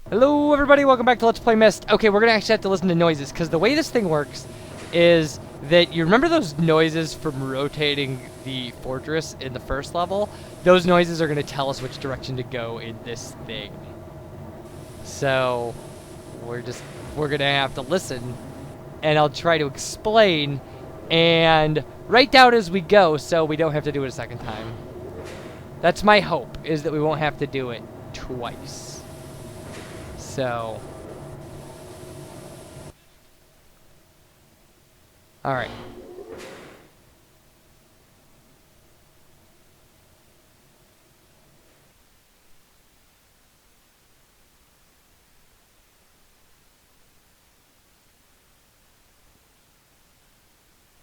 Hello everybody, welcome back to Let's Play Myst. Okay, we're gonna actually have to listen to noises, because the way this thing works is that you remember those noises from rotating the fortress in the first level? Those noises are gonna tell us which direction to go in this thing. So, we're gonna have to listen, and I'll try to explain, and write down as we go so we don't have to do it a second time. That's my hope, is that we won't have to do it twice. So, all right.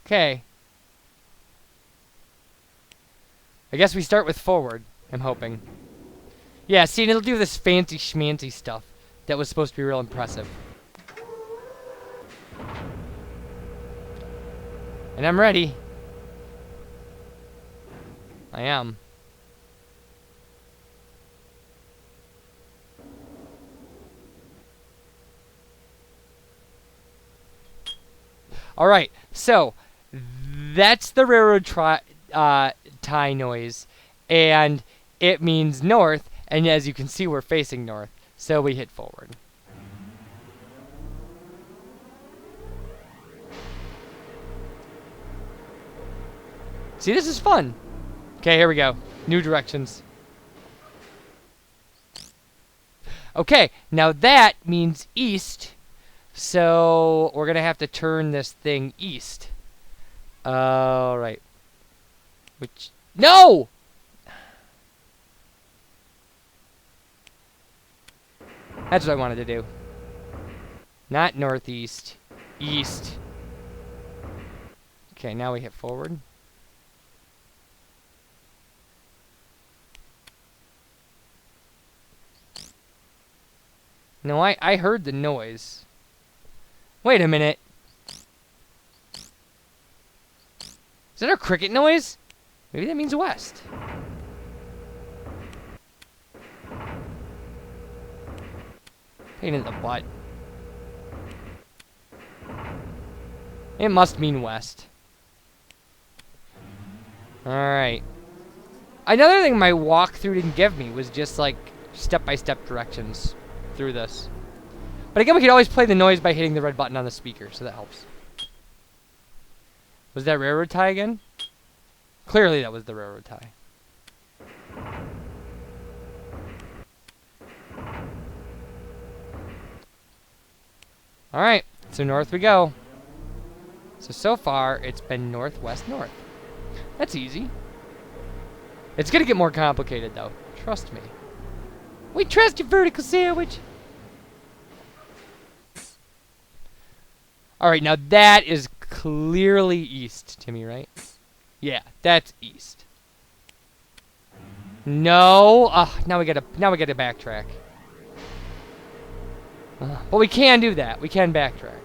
Okay. I guess we start with forward, I'm hoping. Yeah, see, and it'll do this fancy schmancy stuff that was supposed to be real impressive. And I'm ready. I am. Alright, so that's the railroad tie noise, and it means north, and as you can see, we're facing north, so we hit forward. See, this is fun. Okay, here we go. New directions. Okay, now that means east, so we're gonna have to turn this thing east. Alright. Which... No! That's what I wanted to do. Not northeast. East. Okay, now we hit forward. No, I heard the noise. Wait a minute. Is that a cricket noise? Maybe that means west. Pain in the butt. It must mean west. Alright. Another thing my walkthrough didn't give me was just like step-by-step directions through this. But again, we could always play the noise by hitting the red button on the speaker, so that helps. Was that railroad tie again? Clearly that was the railroad tie. Alright, so north we go. So far, it's been northwest north. That's easy. It's gonna get more complicated, though. Trust me. We trust you, Vertical Sandwich! Alright, now that is clearly east to me, right? Yeah, that's east. No! Now we gotta backtrack. But we can do that. We can backtrack.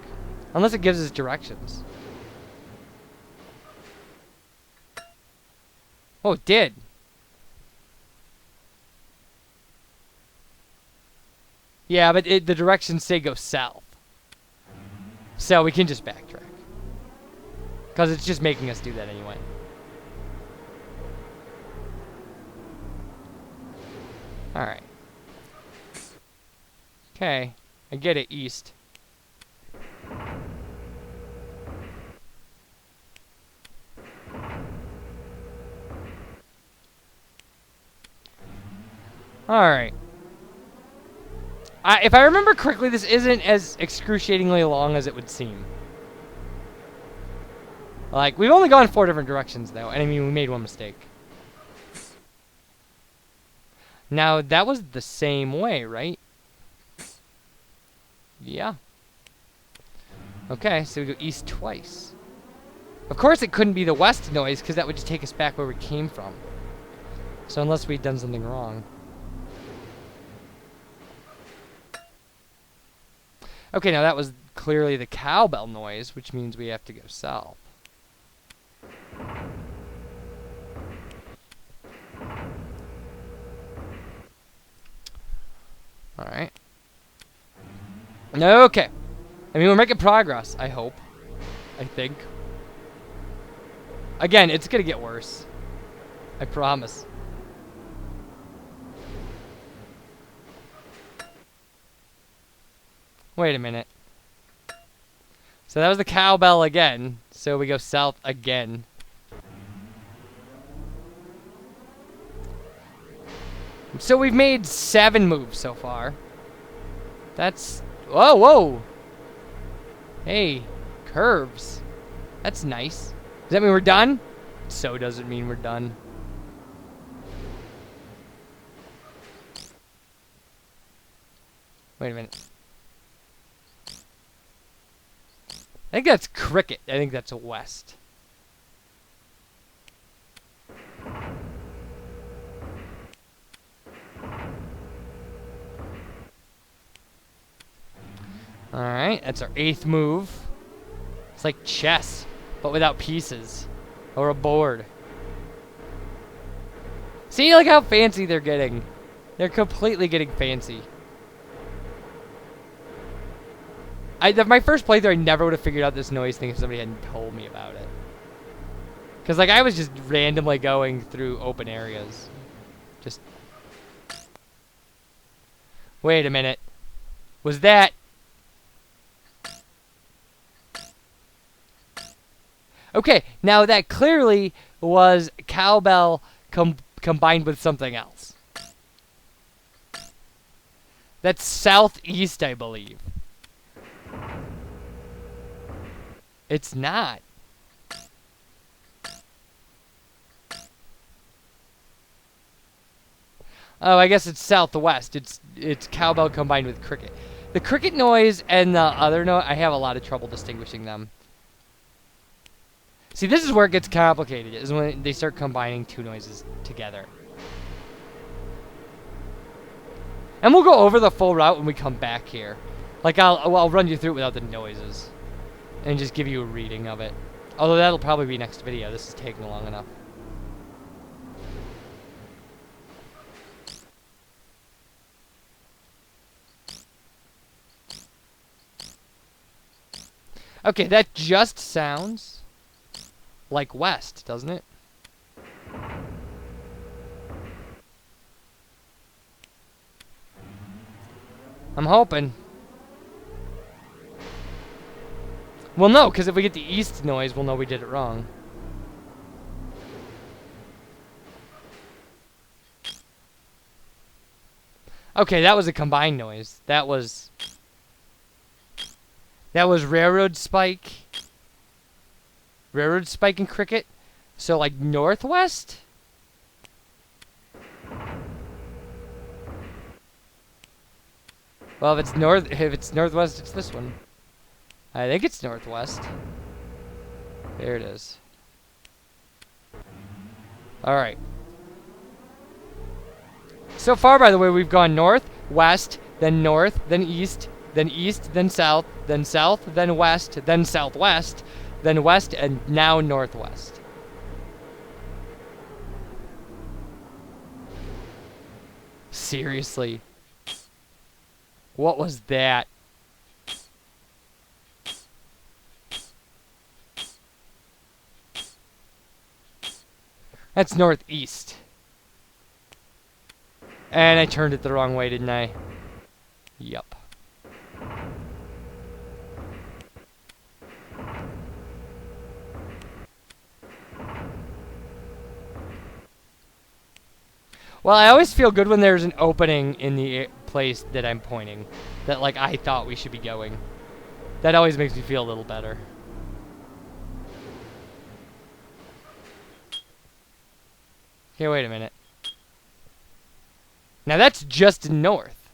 Unless it gives us directions. Oh, it did. Yeah, but the directions say go south. So we can just backtrack. Because it's just making us do that anyway. Alright. Okay. I get it, east. Alright. If I remember correctly, this isn't as excruciatingly long as it would seem. Like, we've only gone 4 different directions, though. And I mean, we made one mistake. Now, that was the same way, right? Yeah. Okay, so we go east twice. Of course, it couldn't be the west noise, because that would just take us back where we came from. So unless we'd done something wrong. Okay, now that was clearly the cowbell noise, which means we have to go south. Alright. Okay. I mean, we're making progress, I hope. I think. Again, it's gonna get worse. I promise. Wait a minute. So that was the cowbell again. So we go south again. So we've made 7 moves so far. That's... Whoa, whoa! Hey, curves. That's nice. Does that mean we're done? So doesn't mean we're done. Wait a minute. I think that's cricket. I think that's a west. Alright, that's our 8th move. It's like chess, but without pieces. Or a board. See, like how fancy they're getting. They're completely getting fancy. My first playthrough, I never would have figured out this noise thing if somebody hadn't told me about it. Because, like, I was just randomly going through open areas. Just... Wait a minute. Was that... Okay, now that clearly was cowbell combined with something else. That's southeast, I believe. It's not. Oh, I guess it's southwest. It's cowbell combined with cricket. The cricket noise and the other noise, I have a lot of trouble distinguishing them. See, this is where it gets complicated, is when they start combining 2 noises together. And we'll go over the full route when we come back here. Like, I'll run you through it without the noises. And just give you a reading of it. Although that'll probably be next video. This is taking long enough. Okay, that just sounds like west, doesn't it? I'm hoping. Well, no, because if we get the east noise, we'll know we did it wrong. Okay, that was a combined noise. That was railroad spike. Railroad spike and cricket. So, like, northwest? Well, if it's northwest, it's this one. I think it's northwest. There it is. Alright. So far, by the way, we've gone north, west, then north, then east, then south, then west, then southwest, then west, and now northwest. Seriously. What was that? That's northeast. And I turned it the wrong way, didn't I? Yup. Well, I always feel good when there's an opening in the place that I'm pointing. That, like, I thought we should be going. That always makes me feel a little better. Okay, wait a minute. Now that's just north.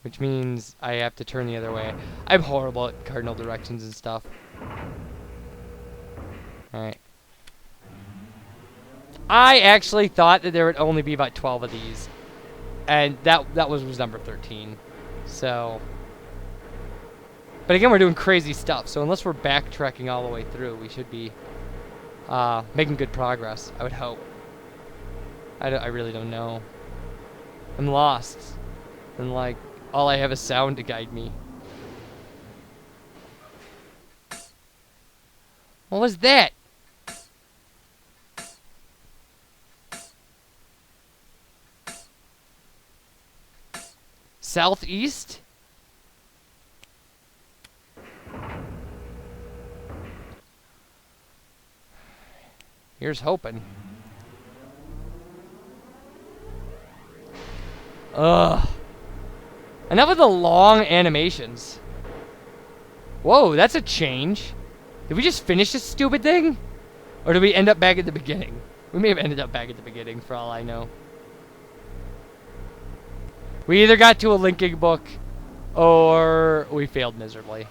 Which means I have to turn the other way. I'm horrible at cardinal directions and stuff. Alright. I actually thought that there would only be about 12 of these. And that was number 13. So... But again, we're doing crazy stuff. So unless we're backtracking all the way through, we should be making good progress, I would hope. I really don't know. I'm lost. And like, all I have is sound to guide me. What was that? Southeast? Here's hoping. Ugh. Enough of the long animations. Whoa, that's a change. Did we just finish this stupid thing? Or did we end up back at the beginning? We may have ended up back at the beginning for all I know. We either got to a linking book or we failed miserably.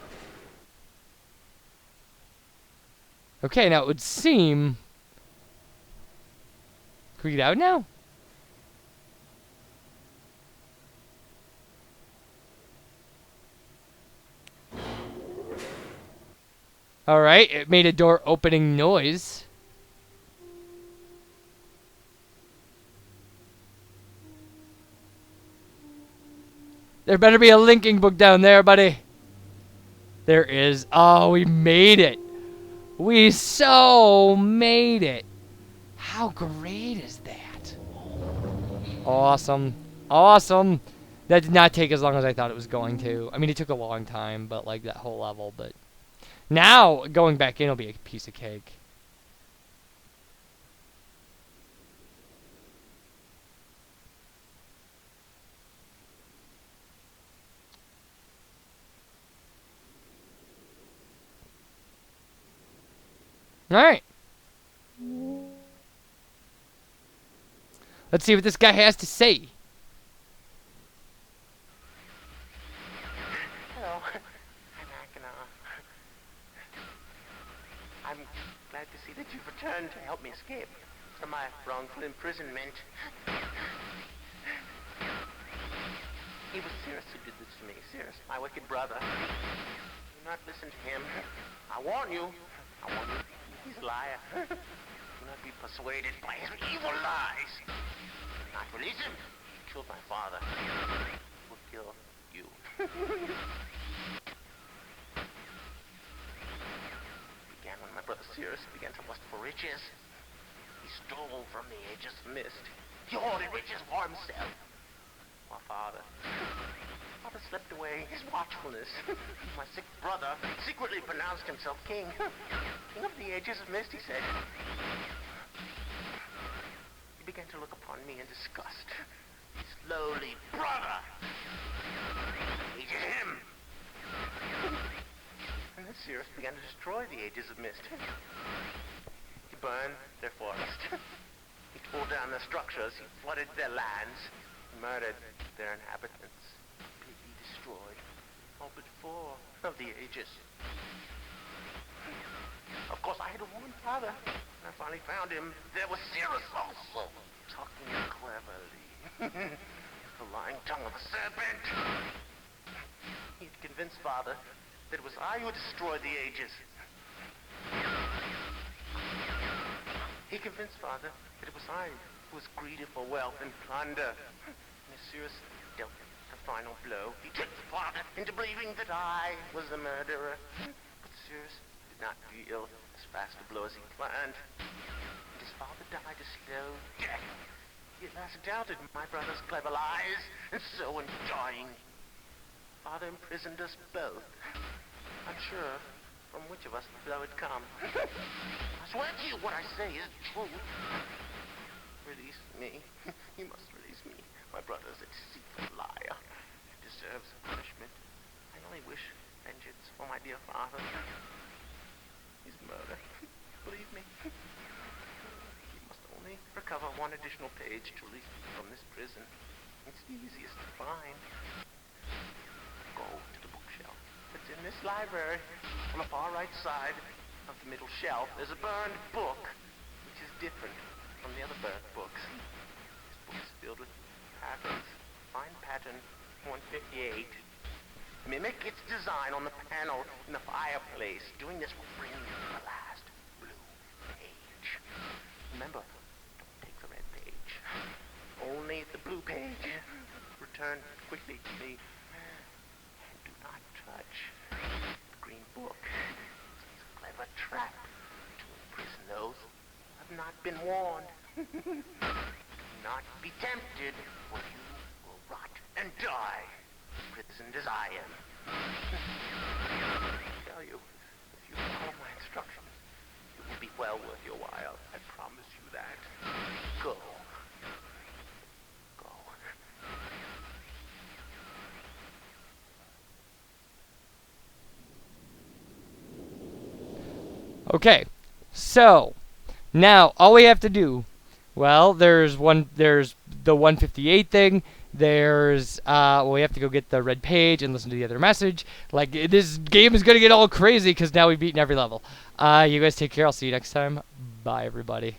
Okay, now it would seem... Can we get out now? Alright, it made a door opening noise. There better be a linking book down there, buddy. There is. Oh, we made it. We so made it. How great is that? Awesome. Awesome. That did not take as long as I thought it was going to. I mean, it took a long time, but like that whole level, but... Now, going back in will be a piece of cake. Alright. Let's see what this guy has to say. Hello. I'm Akina. I'm glad to see that you've returned to help me escape from my wrongful imprisonment. It was Cirrus who did this to me. Cirrus, my wicked brother. Do not listen to him. I warn you. He's a liar. Do not be persuaded by his evil lies. Do not release him. He killed my father. He will kill you. Began when my brother Cirrus began to lust for riches. He stole from the ages of Myst. He hoarded riches for himself. My father slipped away his watchfulness. My sick brother secretly pronounced himself king. King of the ages of Myst, he said. He began to look upon me in disgust. His lowly brother. Hated him. And then Cirrus began to destroy the ages of Myst. He burned their forest. He tore down their structures. He flooded their lands. He murdered their inhabitants. He destroyed all but 4 of the ages. Of course, I had a woman father. When I finally found him, there was Cirrus also, talking cleverly. The lying tongue of a serpent. He had convinced father that it was I who destroyed the ages. He convinced father that it was I who was greedy for wealth and plunder. And as Cirrus dealt the final blow, he tricked father into believing that I was the murderer. But Cirrus did not deal as fast a blow as he planned. And his father died a slow death. He at last doubted my brother's clever lies, and so in dying, father imprisoned us both, unsure from which of us the blow had come. I swear to you what I say is true. Release me. You must release me. My brother's a deceitful liar. He deserves punishment. I only wish vengeance for my dear father. His murder. Believe me. You must only recover 1 additional page to release me from this prison. It's the easiest to find. Go to the bookshelf. It's in this library. On the far right side of the middle shelf, there's a burned book, which is different from the other burned books. This book is filled with patterns. Find pattern 158. Mimic its design on the panel in the fireplace. Doing this will bring you to the last blue page. Remember, don't take the red page. Only the blue page. closely to me. And do not touch the green book. It's a clever trap to imprison those who have not been warned. Do not be tempted, or you will rot and die, imprisoned as I am. I tell you, if you follow my instructions, it will be well worth your while. I promise you that. Go. Go. Okay, so now all we have to do, well, there's the 158 thing. There's well, we have to go get the red page and listen to the other message. Like, this game is gonna get all crazy because now we've beaten every level. You guys take care. I'll see you next time. Bye, everybody.